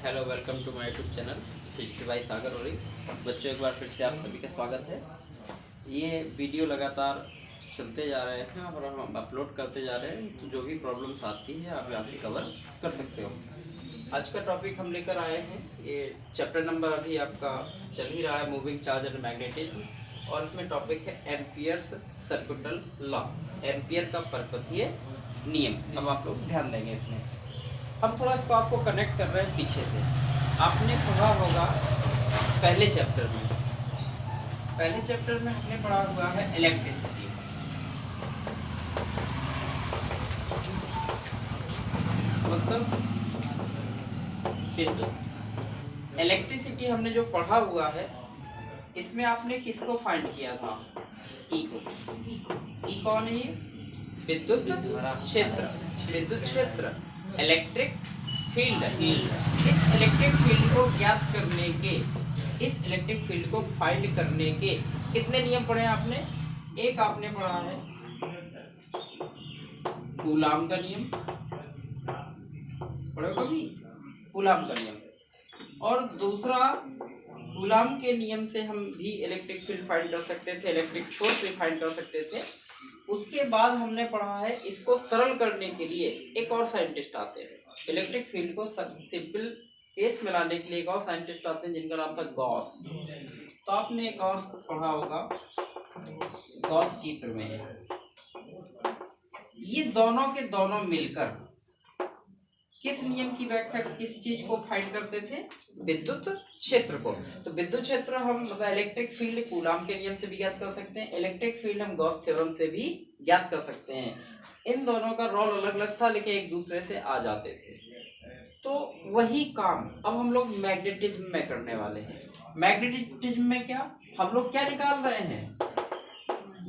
Hello, welcome to my YouTube channel history by Sagar और बच्चों, एक बार फिर से आप सभी का स्वागत है। ये वीडियो लगातार चलते जा रहे हैं और हम अपलोड करते जा रहे हैं, तो जो भी प्रॉब्लम्स आती है आप यहाँ से कवर कर सकते हो। आज का टॉपिक हम लेकर आए हैं, ये चैप्टर नंबर अभी आपका चल ही रहा है, मूविंग चार्ज एंड मैग्नेटिज्म, और इसमें टॉपिक है एम्पियर्स सर्कुटल लॉ, एम्पियर का परपथीय नियम। अब आप लोग ध्यान देंगे इसमें। हम थोड़ा इसको आपको कनेक्ट कर रहे हैं पीछे से। आपने पढ़ा होगा पहले चैप्टर में हमने पढ़ा हुआ है इलेक्ट्रिसिटी। मतलब विद्युत, इलेक्ट्रिसिटी हमने जो पढ़ा हुआ है, इसमें आपने किसको फाइंड किया था? ई को। ई कौन है? विद्युत क्षेत्र, विद्युत क्षेत्र, इलेक्ट्रिक फील्ड। इस इलेक्ट्रिक फील्ड को ज्ञात करने के, इस इलेक्ट्रिक फील्ड को फाइंड करने के कितने नियम पढ़े आपने? एक आपने पढ़ा है कूलाम का नियम, पढ़ो कभी? कूलाम का नियम। और दूसरा, कूलाम के नियम से हम भी इलेक्ट्रिक फील्ड फाइंड कर सकते थे, इलेक्ट्रिक फोर्स भी फाइंड कर सकते थे। उसके बाद हमने पढ़ा है, इसको सरल करने के लिए एक और साइंटिस्ट आते हैं, इलेक्ट्रिक फील्ड को सिंपल केस में लाने के लिए एक और साइंटिस्ट आते हैं जिनका नाम था गॉस। तो आपने एक और पढ़ा होगा गॉस की प्रमेय। ये दोनों के दोनों मिलकर किस नियम की व्याख्या, किस चीज को फाइंड करते थे? विद्युत क्षेत्र को। तो विद्युत क्षेत्र हम इलेक्ट्रिक फील्ड कूलाम के नियम से भी ज्ञात कर सकते हैं, इलेक्ट्रिक फील्ड हम गॉस थ्योरम से भी ज्ञात कर सकते हैं। इन दोनों का रोल अलग अलग था, लेकिन एक दूसरे से आ जाते थे। तो वही काम अब हम लोग मैग्नेटिज्म में करने वाले हैं। मैग्नेटिज्म में क्या हम लोग क्या निकाल रहे हैं?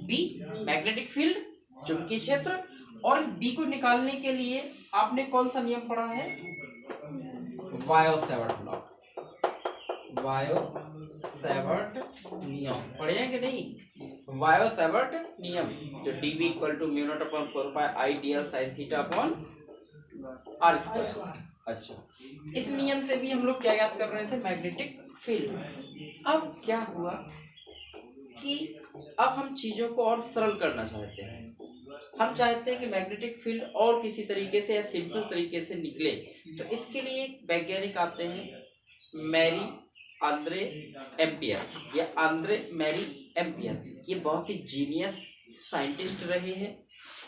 बी, मैग्नेटिक फील्ड, चुंबकीय क्षेत्र। और इस बी को निकालने के लिए आपने कौन सा नियम पढ़ा है? वायो-सैवर्ट लॉ, वायो-सैवर्ट नियम पढ़े हैं कि नहीं? वायो-सैवर्ट नियम जो dV = μ0/4π sin θ/r²। अच्छा, इस नियम से भी हम लोग क्या याद कर रहे थे? Magnetic field. अब क्या हुआ कि अब हम चीजों को और सरल करना चाहते हैं। हम चाहते हैं कि मैग्नेटिक फील्ड और किसी तरीके से या सिंपल तरीके से निकले। तो इसके लिए एक वैज्ञानिक आते हैं, मैरी आंद्रे एम्पियर, या आंद्रे मैरी एम्पियर। ये बहुत ही जीनियस साइंटिस्ट रहे हैं।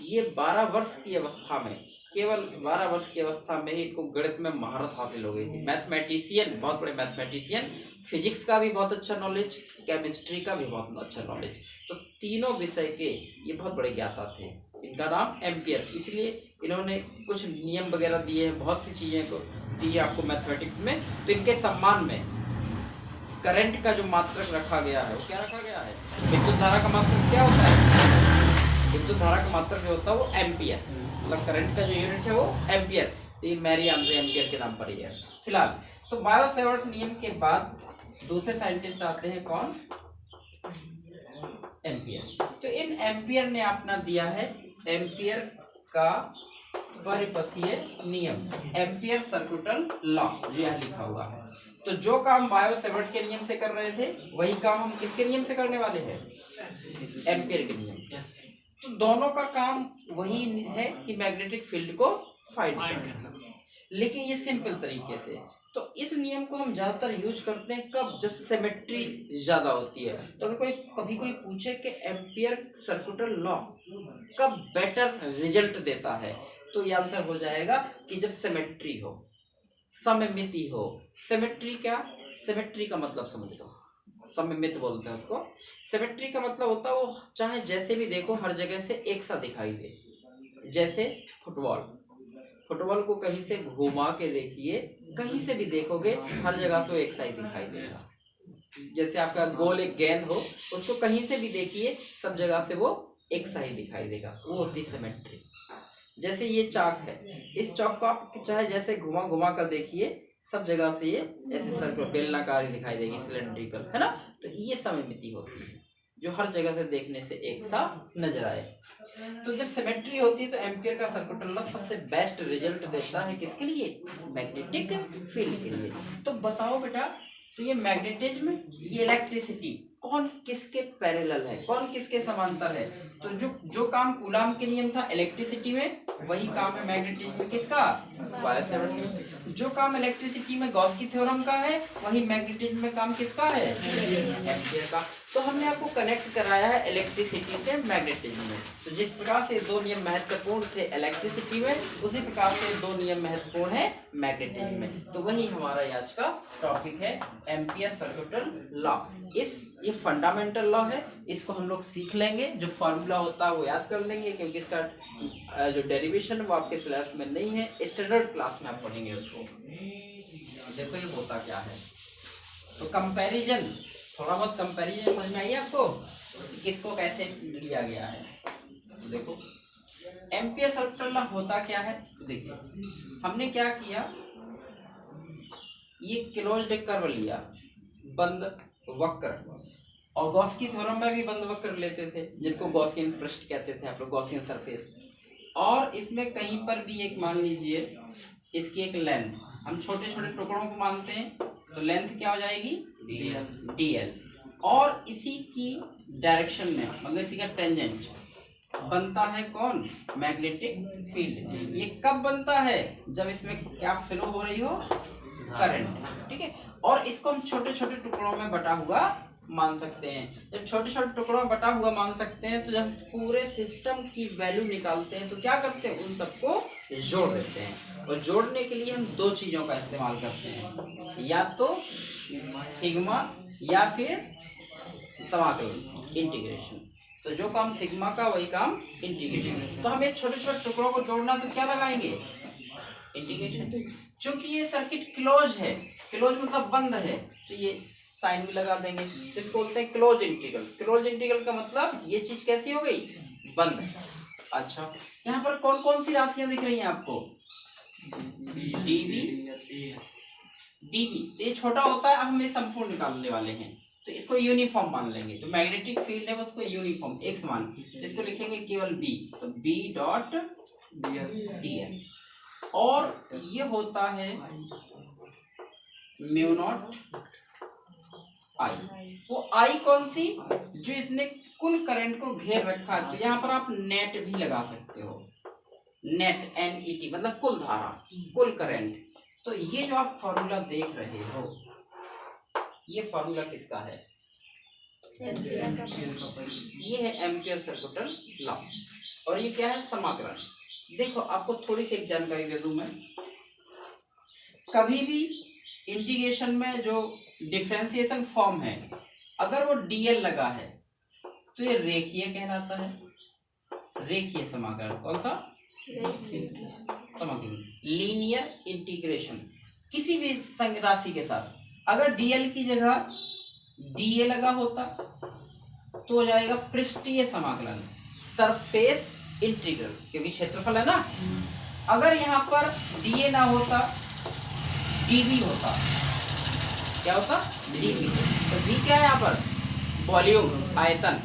ये 12 वर्ष की अवस्था में, केवल 12 वर्ष की अवस्था में ही इनको गणित में महारत हासिल हो गई थी। मैथमेटिशियन, बहुत बड़े मैथमेटिशियन, फिजिक्स का भी बहुत अच्छा नॉलेज, केमिस्ट्री का भी बहुत अच्छा नॉलेज। तो तीनों विषय के ये बहुत बड़े ज्ञाता थे। इनका नाम एम्पियर, इसलिए इन्होंने कुछ नियम वगैरह दिए हैं, बहुत सी चीजें को दी है आपको मैथमेटिक्स में। तो इनके सम्मान में करंट का जो मात्रक रखा गया है, वो क्या रखा गया है? विद्युत धारा का मात्रक क्या होता है? विद्युत धारा का मात्रक जो होता है वो एम्पियर, मतलब करंट का जो यूनिट है वो एम्पियर। तो ये मैरी आंद्रे एम्पियर के नाम पर ही है फिलहाल। तो वायो-सैवर्ट नियम के बाद दूसरे साइंटिस्ट आते हैं, कौन? एम्पियर। तो इन एम्पियर ने अपना दिया है एम्पियर का परिपथीय नियम, एम्पियर सर्कुटल लॉ, यह लिखा हुआ है। तो जो काम वायो-सैवर्ट के नियम से कर रहे थे, वही काम हम किसके नियम से करने वाले हैं? एम्पियर के नियम। तो दोनों का काम वही है कि मैग्नेटिक फील्ड को फाइंड करना, लेकिन ये सिंपल तरीके से। तो इस नियम को हम ज्यादातर यूज करते हैं कब? जब सिमेट्री ज्यादा होती है। तो अगर कभी कोई पूछे कि एम्पियर सर्कुटल लॉ कब बेटर रिजल्ट देता है, तो ये आंसर हो जाएगा कि जब सिमेट्री हो, सममिति हो। सिमेट्री क्या? सिमेट्री का मतलब समझ लो, सममित बोलते हैं उसको। सिमेट्री का मतलब होता है वो चाहे जैसे भी देखो हर जगह से एक सा दिखाई दे। जैसे फुटबॉल को कहीं से घुमा के देखिए, कहीं से भी देखोगे हर जगह से एक सा ही दिखाई देगा। जैसे आपका गोल एक गेंद हो, उसको कहीं से भी देखिए सब जगह से वो एक सा ही दिखाई देगा, वो होती सिमेट्री। जैसे ये चाक है, इस चाक को आप चाहे जैसे घुमा घुमा कर देखिए, सब जगह से ये ऐसे सर्कल बेलनाकार दिखाई देगी, सिलेंड्रिकल, है ना? तो ये सममिति होती है। जो हर जगह से देखने से एक सा नजर आए। तो जब सिमेट्री होती है तो एम्पियर का सर्कुलर लॉ सबसे बेस्ट रिजल्ट देता है किसके लिए? मैग्नेटिक फील्ड के लिए। तो बताओ बेटा, तो ये मैग्नेटिज्म, ये इलेक्ट्रिसिटी कौन किसके पैरेलल है, कौन किसके समांतर है? तो जो काम कूलाम के नियम था इलेक्ट्रिसिटी में, वही काम है मैग्नेटिज्म में किसका? Biot Savart. जो काम इलेक्ट्रिसिटी में गॉस की थ्योरम का है, वही मैग्नेटिज्म में काम किसका है? एम्पियर का। तो हमने आपको कनेक्ट कराया है इलेक्ट्रिसिटी से मैग्नेटिज्म में। तो जिस प्रकार से दो नियम महत्वपूर्ण थे इलेक्ट्रिसिटी में, उसी प्रकार से दो नियम महत्वपूर्ण है मैग्नेटिज्म में। तो वही हमारा आज का टॉपिक है, एम्पियर सर्कुलर लॉ। ये फंडामेंटल लॉ है, इसको हम लोग सीख लेंगे। जो फॉर्मूला होता है वो याद कर लेंगे, क्योंकि इसका जो डेरिवेशन है वो आपके सिलेबस में नहीं है, स्टैंडर्ड क्लास में आप पढ़ेंगे उसको। देखो ये होता क्या है। तो कंपैरिजन, थोड़ा बहुत कंपैरिजन समझ में आई आपको, किसको कैसे लिया गया है। तो देखो एम्पियर सर्कुलर लॉ होता क्या है। तो देखिए हमने क्या किया, ये क्लोज्ड कर्व लिया, बंद वक्र, और गॉस की थ्योरम में भी बंद वक्र लेते थे, जिनको गॉसियन पृष्ठ कहते थे आप लोग, गॉसियन सरफेस। और इसमें कहीं पर भी एक मान लीजिए इसकी एक लेंथ, हम छोटे छोटे टुकड़ों को मानते हैं, तो लेंथ क्या हो जाएगी? dl। और इसी की डायरेक्शन में, मतलब इसी का टेंजेंट बनता है कौन? Magnetic field. ये कब बनता है? जब इसमें क्या फ्लो हो रही हो? करंट। ठीक है। और इसको हम छोटे छोटे टुकड़ों में बटा हुआ मान सकते हैं। जब छोटे छोटे टुकड़ों में बटा हुआ मान सकते हैं, तो जब पूरे सिस्टम की वैल्यू निकालते हैं तो क्या करते हैं? उन सबको जोड़ देते हैं। और जोड़ने के लिए हम दो चीजों का इस्तेमाल करते हैं, या तो सिग्मा या फिर समाकलन, इंटीग्रेशन। तो जो काम सिग्मा का वही काम इंटीग्रेशन। तो हमें छोटे छोटे टुकड़ों को जोड़ना, तो क्या लगाएंगे? इंटीग्रेशन। चूंकि ये सर्किट क्लोज है, क्लोज मतलब बंद है, तो ये साइन भी लगा देंगे। तो इसको बोलते हैं क्लोज इंटीग्रल। क्लोज इंटीग्रल का मतलब ये चीज कैसी हो गई? बंद। अच्छा, यहाँ पर कौन कौन सी राशियां दिख रही हैं आपको? डीबी। तो ये छोटा होता है, अब हम ये संपूर्ण निकालने वाले हैं, तो इसको यूनिफॉर्म मान लेंगे। तो मैग्नेटिक फील्ड है उसको यूनिफॉर्म एक समान, तो इसको लिखेंगे केवल बी, तो बी डॉट dl। और ये होता है म्यू नॉट आई। वो आई कौन सी? जो इसने कुल करंट को घेर रखा है। तो यहाँ पर आप नेट भी लगा सकते हो, नेट NET मतलब कुल धारा, कुल करंट। तो ये जो आप फॉर्मूला देख रहे हो, ये फॉर्मूला किसका है? ये है एम्पियर सर्कुलर लॉ। और ये क्या है? समाकलन। देखो आपको थोड़ी सी एक जानकारी दे दूं मैं, कभी भी इंटीग्रेशन में जो डिफरेंशिएशन फॉर्म है, अगर वो dl लगा है तो ये रेखीय कहलाता है। रेखीय समाकलन। कौन सा? समाकलन, लीनियर इंटीग्रेशन। किसी भी राशि के साथ अगर dl की जगह da लगा होता तो हो जाएगा पृष्ठीय समाकलन, सरफेस इंटीग्रल, क्योंकि क्षेत्रफल है ना। अगर यहाँ पर da ना होता, dv होता। क्या होता? dv। तो v क्या है यहाँ पर? वॉल्यूम, आयतन।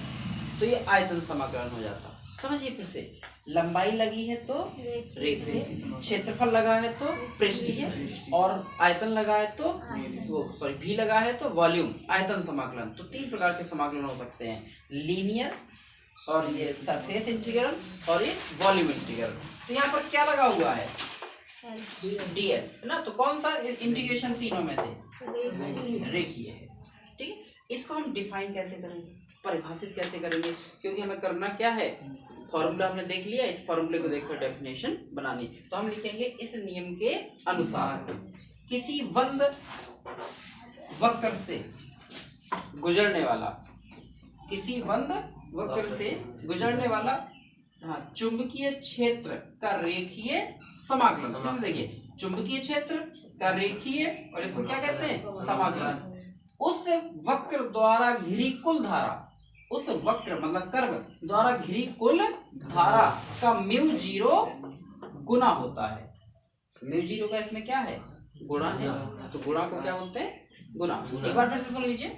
तो ये आयतन समाकलन हो जाता। समझिए फिर से, लंबाई लगी है तो रेखीय, क्षेत्रफल लगा है तो पृष्ठीय, और आयतन लगा है तो v लगा है तो वॉल्यूम, आयतन समाकलन। तो तीन प्रकार के समाकलन हो सकते हैं, लीनियर, और ये सरफेस इंटीग्रल, और ये वॉल्यूम इंटीग्रल। तो यहाँ पर क्या लगा हुआ है? dl है ना। तो कौन सा इंटीग्रेशन तीनों में से? रेखीय है। ठीक है। इसको हम डिफाइन कैसे करेंगे, परिभाषित कैसे करेंगे? क्योंकि हमें करना क्या है, फॉर्मूला हमने देख लिया, इस फॉर्मूले को देखकर डेफिनेशन बनानी। तो हम लिखेंगे इस नियम के अनुसार किसी बंद वक्र से गुजरने वाला, किसी बंद वक्र से गुजरने वाला चुंबकीय क्षेत्र का रेखीय समाकलन। देखिए चुंबकीय क्षेत्र का रेखीय, और इसको क्या कहते हैं? समाकलन। उस वक्र द्वारा घिरी कुल धारा, उस वक्र मतलब कर्व द्वारा घिरी कुल धारा का μ0 गुना होता है। μ0 का इसमें क्या है? गुणा है। तो गुणा को क्या बोलते हैं? गुणा। एक बार फिर से सुन लीजिए,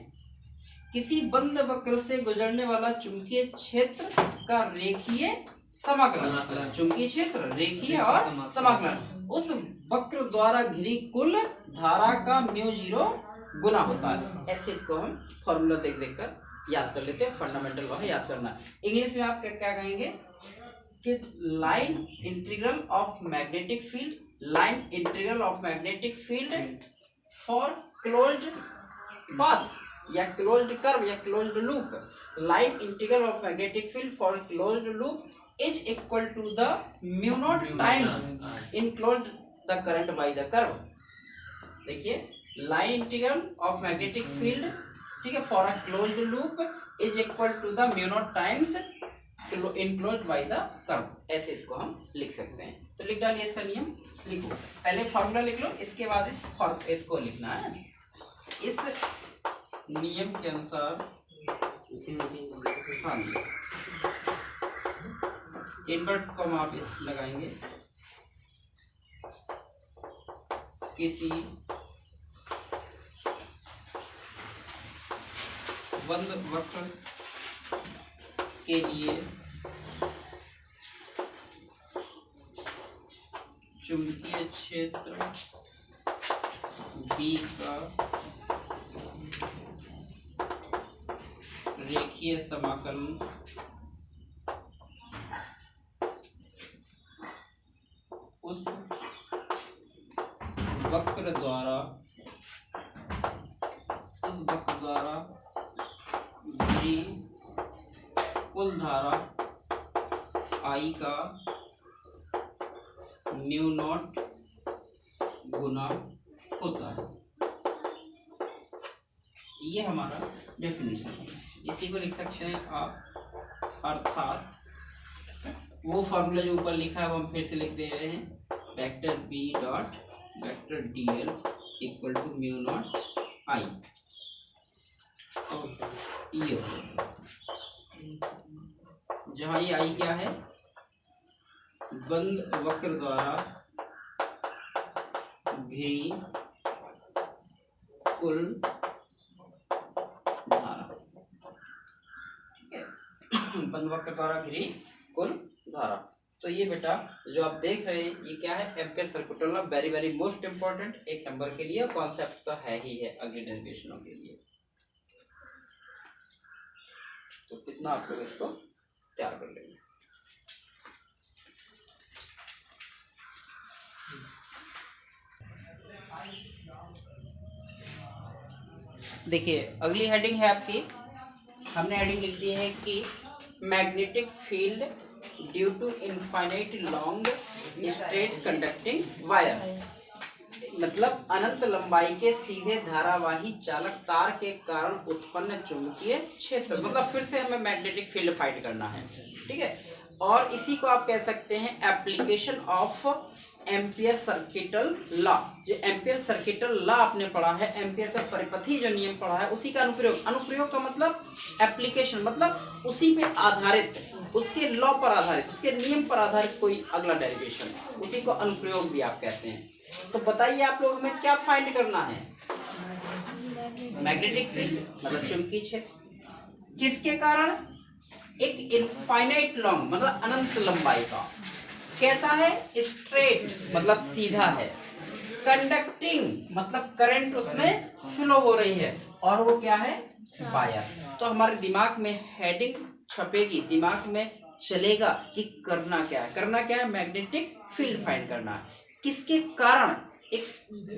किसी बंद वक्र से गुजरने वाला चुंबकीय क्षेत्र का रेखीय समाकलन, चुंबकीय क्षेत्र रेखीय और समाकलन उस वक्र द्वारा घिरी कुल धारा का μ0 गुना होता है। ऐसे इसको हम फॉर्मूला देख देख कर याद कर लेते हैं, फंडामेंटल वह याद करना। इंग्लिश में आप क्या कहेंगे कि line integral of magnetic field, line integral of magnetic field for closed path या क्लोज्ड कर्व या closed loop, line integral of magnetic field for closed loop is equal to the μ0 times enclosed the current by the curve. देखिए line integral of magnetic field, ठीक है, for a closed loop is equal to the μ0 times enclosed by the curve, ऐसे इसको हम लिख सकते हैं। तो लिख डालिए इसका नियम, लिखो पहले फॉर्मूला लिख लो, इसके बाद इसको लिखना है। इस नियम के अनुसार हाँ इन्वर्ट कॉमा आप इस लगाएंगे, किसी बंद वक्र के लिए चुंबकीय क्षेत्र B का रेखीय समाकलन उस वक्र द्वारा घिरी कुल धारा I का μ0 गुना होता है। ये हमारा डेफिनेशन है, इसी को लिख सकते हैं आप, अर्थात वो फॉर्मूला जो ऊपर लिखा है वो हम फिर से लिख दे रहे हैं, vector B dot vector dl equal to μ0 I। ये जहाँ ये I क्या है, बंद वक्र द्वारा घिरी कुल धारा, ठीक है, बंद वक्र द्वारा घिरी कुल धारा। तो ये बेटा जो आप देख रहे हैं ये क्या है, ampere circuit law, very very most important, एक नंबर के लिए, कॉन्सेप्ट तो है ही है अगले डेरिवेशनों के लिए। तो कितना आप लोग इसको तैयार कर लेंगे। देखिए अगली हेडिंग है आपकी, हमने हेडिंग लिख दी है कि magnetic field due to infinite long straight conducting wire, मतलब अनंत लंबाई के सीधे धारावाही चालक तार के कारण उत्पन्न चुंबकीय क्षेत्र, मतलब फिर से हमें मैग्नेटिक फील्ड फाइंड करना है, ठीक है। और इसी को आप कह सकते हैं application of ampere circuital law. जो एम्पियर सर्किटल लॉ आपने पढ़ा है, एम्पियर का परिपथी जो नियम पढ़ा है, उसी का अनुप्रयोग, अनुप्रयोग का मतलब एप्लीकेशन, मतलब उसी पे आधारित, उसके लॉ पर आधारित, उसके नियम पर आधारित कोई अगला डेरिवेशन, उसी को अनुप्रयोग भी आप कहते हैं। तो बताइए आप लोग हमें क्या फाइंड करना है, मैग्नेटिक फील्ड मतलब चुंबकीय क्षेत्र, किसके कारण, एक इनफाइनाइट लॉन्ग मतलब अनंत लंबाई का, कैसा है, स्ट्रेट मतलब सीधा है, कंडक्टिंग मतलब करंट उसमें फ्लो हो रही है, और वो क्या है, वायर। तो हमारे दिमाग में हेडिंग छपेगी, दिमाग में चलेगा कि करना क्या है, करना क्या है, मैग्नेटिक फील्ड फाइंड करना है, किसके कारण, एक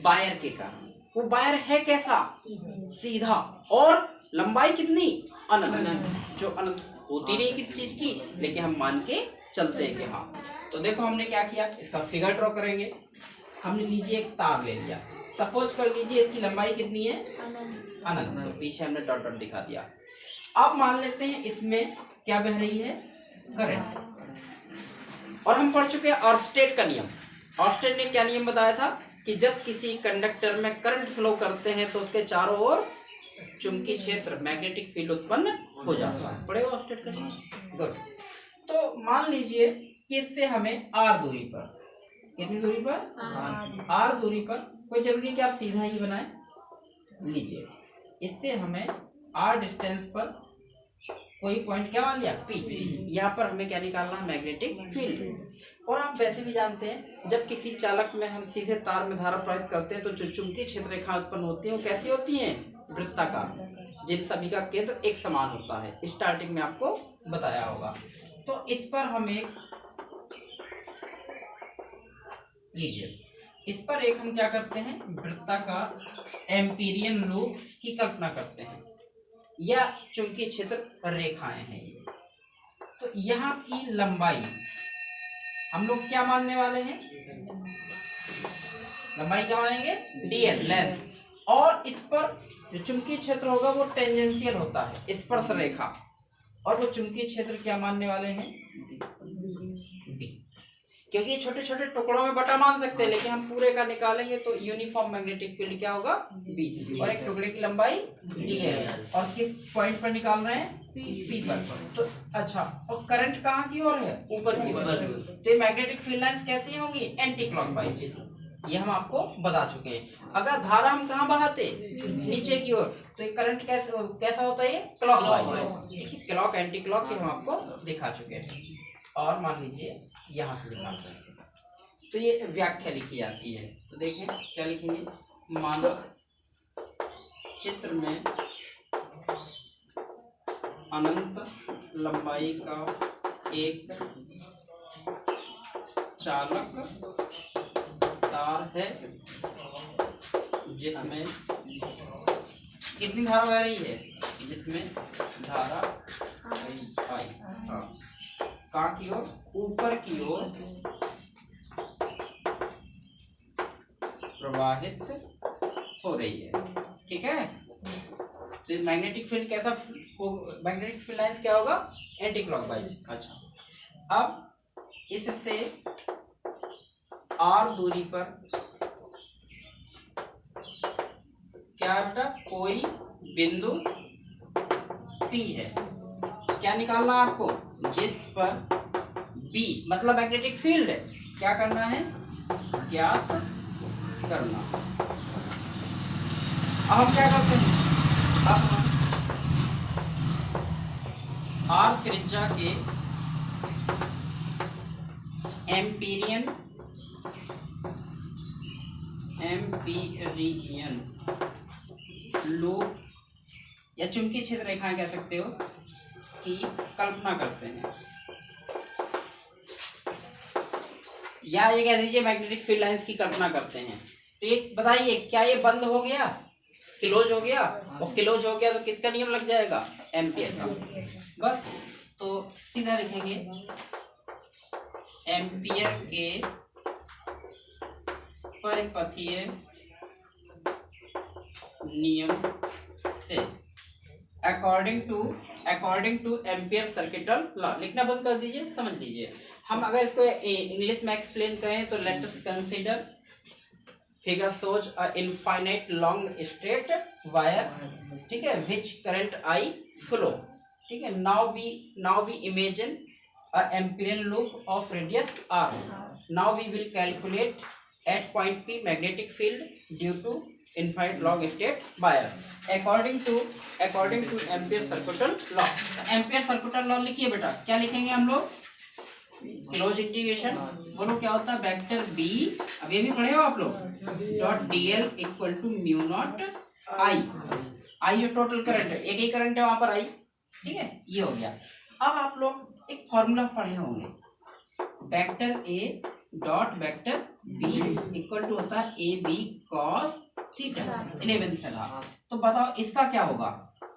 वायर के कारण। वो वायर है कैसा, सीधा, और लंबाई कितनी, अनंत, जो अनंत होती नहीं किसी चीज की, लेकिन हम मान के चलते हैं कि हाँ। तो देखो हमने क्या किया, इसका फिगर ड्रॉ करेंगे। हमने लीजिए एक तार ले लिया, सपोज कर लीजिए इसकी लंबाई कितनी है, अनंत, तो पीछे हमने डॉट डॉट दिखा दिया। अब मान लेते हैं इसमें क्या बह रही है, करंट। और हम पढ़ चुके हैं ऑर्स्टेड का नियम। ऑर्स्टेड ने क्या नियम बताया था कि जब किसी कंडक्टर में करंट फ्लो करते हैं तो उसके चारों ओर चुंबकीय क्षेत्र मैग्नेटिक फील्ड उत्पन्न हो जाता है। पढ़े ऑर्स्टेड का नियम, गुड। तो मान लीजिए कि इससे हमें आर दूरी पर, कितनी दूरी पर, आर दूरी पर, कोई जरूरी कि आप सीधा ही बनाएं, लीजिए इससे हमें आर डिस्टेंस पर कोई पॉइंट क्या मान लिया P। यहाँ पर हमें क्या निकालना है, मैग्नेटिक फील्ड। और आप वैसे भी जानते हैं जब किसी चालक में हम सीधे तार में धारा प्रवाहित करते हैं तो जो चुंबकीय क्षेत्र रेखा उत्पन्न होती है वो कैसी होती है, वृत्ताकार, जिन सभी का केंद्र एक समान होता है। स्टार्टिंग में आपको बताया होगा। तो इस पर हम एक लीजिए, इस पर एक हम क्या करते हैं, वृत्ताकार एम्पीरियन लूप की कल्पना करते हैं या चुंबकीय क्षेत्र रेखाएं हैं। तो यहाँ की लंबाई हम लोग क्या मानने वाले हैं, लंबाई क्या मानेंगे, dl लेंथ। और इस पर जो चुंबकीय क्षेत्र होगा वो टेंजेंशियल होता है, स्पर्श रेखा, और वो चुंबकीय क्षेत्र क्या मानने वाले हैं, b। क्योंकि ये छोटे छोटे टुकड़ों में बटा मान सकते हैं, लेकिन हम पूरे का निकालेंगे तो यूनिफॉर्म मैग्नेटिक फील्ड क्या होगा, b। और एक टुकड़े की लंबाई dl, और किस पॉइंट पर निकाल रहे हैं, P पर। तो अच्छा, और करंट कहाँ की ओर है, ऊपर की ओर। तो मैग्नेटिक फील्ड लाइंस कैसी होंगी, एंटी क्लॉकवाइज, ये हम आपको बता चुके हैं। अगर धारा हम कहाँ बहाते, नीचे की ओर, तो ये करंट कैसा होता है, क्लॉकवाइज। क्लॉक एंटी क्लॉक हम आपको दिखा चुके हैं। और मान लीजिए यहाँ से दिखाते हैं, तो ये व्याख्या लिखी जाती है। तो देखिए क्या लिखेंगे, मानो चित्र में अनंत लंबाई का एक चालक तार है जिसमें कितनी धारा बह रही है, जिसमें धारा आई कहाँ की ओर, ऊपर की ओर प्रवाहित हो रही है। ठीक है, तो मैग्नेटिक फील्ड कैसा, मैग्नेटिक फील्ड लाइंस क्या होगा, एंटी क्लॉकवाइज। अच्छा, अब इससे r दूरी पर क्या बेटा, कोई बिंदु P है, क्या निकालना है आपको, जिस पर B मतलब मैग्नेटिक फील्ड है, क्या करना है, ज्ञात करना। अब हम क्या करते हैं, अब हम R त्रिज्या के एम्पीरियन लूप या चुंबकीय क्षेत्र रेखाएं कह सकते हो की कल्पना करते हैं, या ये कह दीजिए मैग्नेटिक फील्ड लाइंस की कल्पना करते हैं। तो ये बताइए, क्या ये बंद हो गया, क्लोज हो गया, और क्लोज हो गया तो किसका नियम लग जाएगा, एम्पियर का। बस, तो सीधा लिखेंगे एम्पियर के परिपथीय नियम से, according two ampere circuital law. लिखना बंद कर दीजिए, समझ लीजिए। हम अगर इसको इंग्लिश में एक्सप्लेन करें तो let us consider figure shows a infinite long straight wire, ठीक है, विच करंट आई फ्लो। ठीक है, now we imagine a Amperian loop of radius r। Now we will calculate at point P magnetic field due to infinite long state wire according to ampere circuital law। Ampere सर्कुटल law लिखिए बेटा, क्या लिखेंगे हम लोग, close integration, बोलो क्या होता है, वेक्टर B, अब ये भी पढ़े हो आप लोग, dot dl equal to mu naught I जो टोटल करंट है, एक ही करंट है वहां पर I। ठीक है, ये हो गया। अब आप लोग एक फॉर्मूला पढ़े होंगे, vector A dot vector B equal to होता है AB cos थीटा, 11th में था। तो बताओ इसका क्या होगा,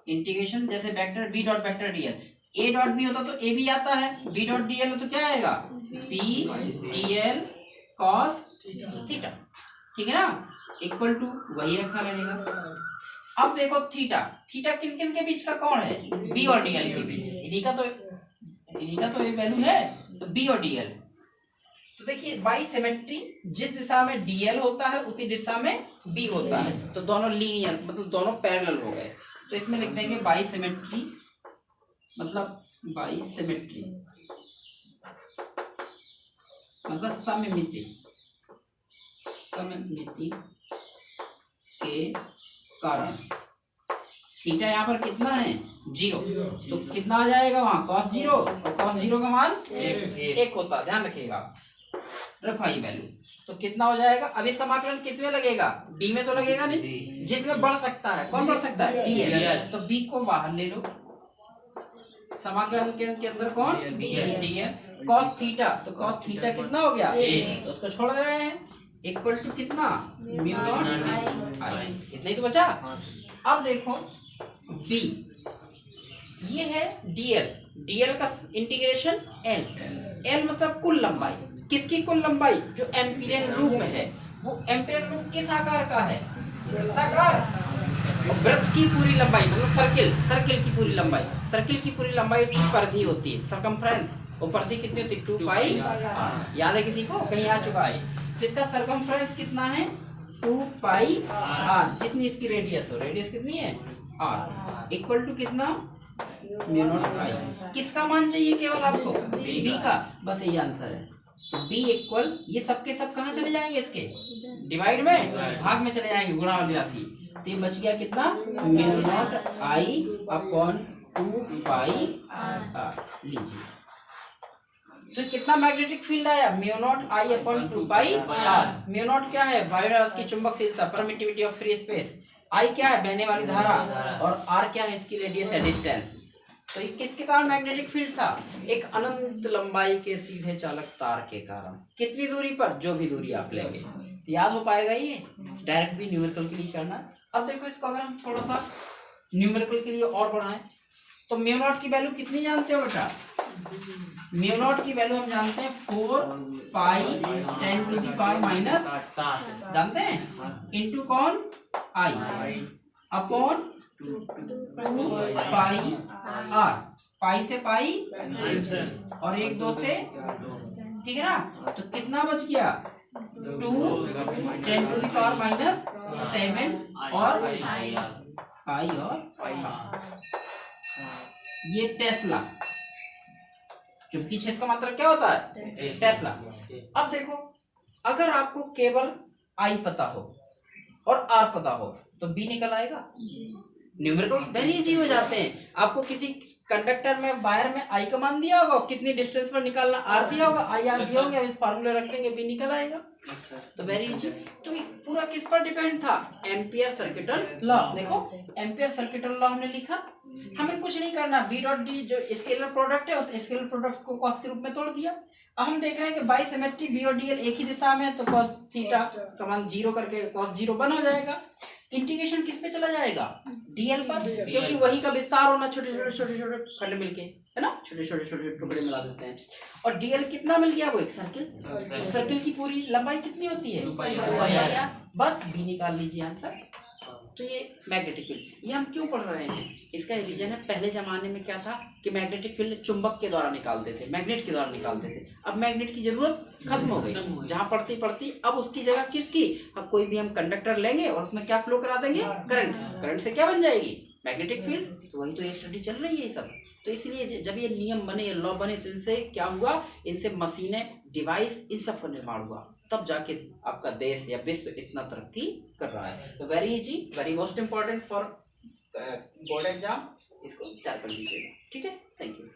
इंटीग्रेशन, जैसे vector B dot vector dl, A dot B होता तो AB आता है, B डॉट dl हो तो क्या आएगा, B dl cos थीटा। ठीक है ना, इक्वल टू वही रखा रहेगा। अब देखो थीटा किन किन के बीच का कोण है, B और dl के बीच, इन्हीं का तो ये वैल्यू है, तो B और dl। तो देखिए बाई सिमेट्री, जिस दिशा में dl होता है उसी दिशा में b होता है, तो दोनों लीनियर मतलब दोनों पैरेलल हो गए। तो इसमें लिख देंगे बाई सिमेट्री, मतलब सममिति के थीटा यहाँ पर कितना है 0, तो कितना आ जाएगा वहां cos 0, और cos 0 का मान 1 होता है, ध्यान रखिएगा, रखा ये वैल्यू। तो कितना हो जाएगा, अभी समाकलन किस में लगेगा, b में तो लगेगा नहीं, जिसमें बढ़ सकता है, कौन बढ़ सकता है, dl, तो b को बाहर ले लो, समाकलन के अंदर कौन, dl, cos थीटा, तो cos थीटा कितना हो गया, तो उसको छोड़ दे रहे हैं, इक्वल टू कितना, म्यू नॉट आई, इतना ही तो बचा। अब देखो b, ये है dl, dl का इंटीग्रेशन l मतलब कुल लंबाई, किसकी कुल लंबाई, जो एम्पीरियन लूप में है, वो एम्पीरियन लूप किस आकार का है, वृत्ताकार, वृत्त की पूरी लंबाई मतलब सर्किल की पूरी लंबाई, सर्किल की पूरी लंबाई उसकी परिधि होती है, सर्कमफ्रेंस, वो परिधि कितनी होती है 2 पाई, याद है किसी को, कहीं आ चुका है, तो इसका सर्कमफ्रेंस कितना है 2 पाई आर, जितनी इसकी रेडियस हो, रेडियस कितनी है आर, इक्वल टू कितना म्यू नॉट आई, किसका मान चाहिए केवल आपको, बी का, बस यही आंसर है। तो बी इक्वल, ये सबके सब कहाँ चले जाएंगे, इसके डिवाइड में, भाग में चले जाएंगे, गुणा वाली राशि, तो ये बच गया कितना mu naught I upon 2 pi R, लीजिए, तो कितना मैग्नेटिक फील्ड आया, mu naught I upon 2 pi R, mu naught क्या है, वायुमंडल की चुंबकशीलता, permittivity of free space, I क्या है, बहने वाली धारा, और आर क्या है, इसकी रेडियस है, डिस्टेंस। तो ये किसके कारण मैग्नेटिक फील्ड था, एक अनंत लंबाई के सीधे चालक तार के कारण, कितनी दूरी पर, जो भी दूरी आप लेंगे, तो याद हो पाएगा ये, डायरेक्ट भी न्यूमेरिकल के लिए करना। अब देखो इसको अगर हम थोड़ा सा न्यूमेरिकल के लिए और बढ़ाएं, तो म्यू नॉट की वैल्यू कितनी जानते हो बेटा, म्यू नॉट की वैल्यू हम जानते हैं 4 पाई 10 टू द पावर माइनस, जानते हैं, इनटू कौन आई अपॉन 2 पाई आर, पाई से पाई और 1 2 से, ठीक है ना, तो कितना बच गया 2 10 टू द पावर माइनस 7 और पाई और ये टेस्ला, चुंबकीय क्षेत्र का मतलब क्या होता है, टेस्ला। अब देखो अगर आपको केवल आई पता हो और आर पता हो तो बी निकल आएगा, न्यूमेरिकल्स वेरी इजी हो जाते हैं। आपको किसी कंडक्टर में वायर में आई का मान दिया होगा, कितनी डिस्टेंस पर निकालना आर दिया होगा, आई आर दिया होगा, इस फार्मूले रख देंगे बी निकल आएगा, तो वेरी इजी। तो ये पूरा किस पर डिपेंड था, एम्पियर सर्किटल लॉ। देखो एम्पियर सर्किटल लॉ हमने लिखा, हमें कुछ नहीं करना, बी डॉट डी जो स्केलर प्रोडक्ट है उस स्केलर प्रोडक्ट को कॉस के रूप में तोड़ दिया। अब हम देख रहे हैं कि बाई सिमेट्री बी और डीएल एक ही दिशा में है, तो कॉस थीटा का मान 0 करके कॉस 0 1 हो जाएगा। इंटीग्रेशन किस पे चला जाएगा, डीएल पर, क्योंकि वही का विस्तार होना, छोटे छोटे खंड मिलके, है ना, छोटे छोटे टुकड़े मिला देते हैं। और डीएल कितना मिल गया, वो एक सर्किल, सर्किल की पूरी लंबाई कितनी होती है, बस बी निकाल लीजिए आंसर। तो ये मैग्नेटिक फील्ड, ये हम क्यों पढ़ रहे हैं, इसका रीजन है, पहले जमाने में क्या था कि मैग्नेटिक फील्ड चुंबक के द्वारा निकालते थे, मैग्नेट के द्वारा निकालते थे। अब मैग्नेट की जरूरत खत्म हो गई, जहाँ पड़ती पड़ती, अब उसकी जगह किसकी, अब कोई भी हम कंडक्टर लेंगे और उसमें क्या फ्लो करा देंगे, करंट, करंट से क्या बन जाएगी, मैग्नेटिक फील्ड। तो वही तो ये स्टडी चल रही है सब। तो इसलिए जब ये नियम बने, ये लॉ बने, तो इनसे क्या हुआ, इनसे मशीनें, डिवाइस, इन सब का निर्माण हुआ, तब जाके आपका देश या विश्व इतना तरक्की कर रहा है। तो very easy, very most important for board exam, इसको तैयार कर लीजिएगा, ठीक है, थैंक यू।